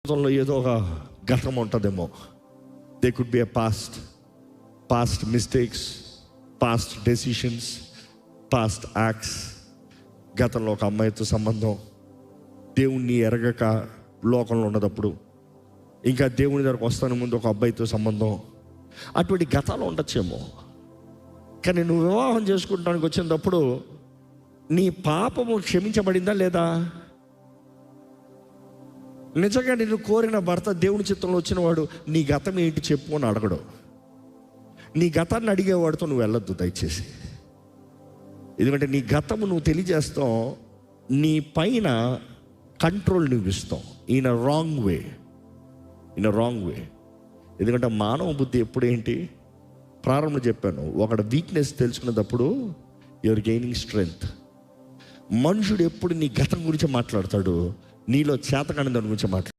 జీవితంలో ఏదో ఒక గతం ఉంటుందేమో. They could be a past mistakes, past decisions, past acts. గతంలో ఒక అమ్మాయితో సంబంధం, దేవుణ్ణి ఎరగక లోకంలో ఉన్నదప్పుడు, ఇంకా దేవుని దగ్గరకు వస్తాను ముందు ఒక అబ్బాయితో సంబంధం, అటువంటి గతాలు ఉండొచ్చేమో. కానీ నువ్వు వివాహం చేసుకుంటానికి వచ్చినప్పుడు నీ పాపము క్షమించబడిందా లేదా? నిజంగా నిన్ను కోరిన భర్త దేవుని చిత్తంలో వచ్చినవాడు నీ గతం ఏంటి చెప్పు అని అడగడు. నీ గతాన్ని అడిగేవాడితో నువ్వు వెళ్ళొద్దు దయచేసి. ఎందుకంటే నీ గతము నువ్వు తెలియజేస్తావు, నీ పైన కంట్రోల్ నువ్వు ఇస్తావు ఇన్ అ రాంగ్ వే. ఎందుకంటే మానవ బుద్ధి ఎప్పుడేంటి, ప్రారంభంలో చెప్పాను, ఒకటి వీక్నెస్ తెలుసుకున్నప్పుడు యువర్ గెయినింగ్ స్ట్రెంగ్త్. మనుషుడు ఎప్పుడు నీ గతం గురించి మాట్లాడతాడు, నీలో చేతకాని దాని గురించి మాట్లాడు.